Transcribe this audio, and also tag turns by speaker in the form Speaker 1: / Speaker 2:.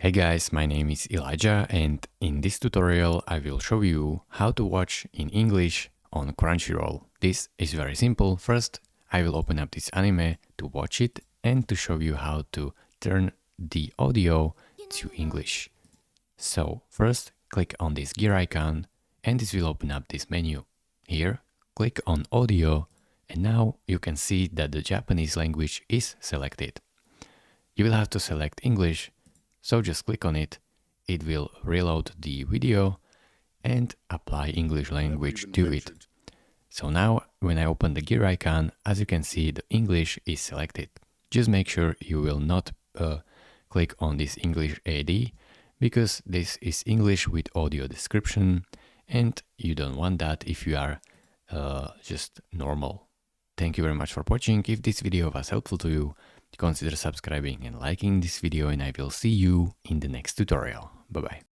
Speaker 1: Hey guys, my name is Elijah and in this tutorial I will show you how to watch in English on Crunchyroll. This is very simple. First, I will open up this anime to watch it and to show you how to turn the audio to English. So first, click on this gear icon and this will open up this menu. Here, click on audio and now you can see that the Japanese language is selected. You will have to select English. So just click on it, it will reload the video and apply English language to it. So now when I open the gear icon, as you can see, the English is selected. Just make sure you will not click on this English AD because this is English with audio description and you don't want that if you are just normal. Thank you very much for watching. If this video was helpful to you, consider subscribing and liking this video and I will see you in the next tutorial. Bye bye.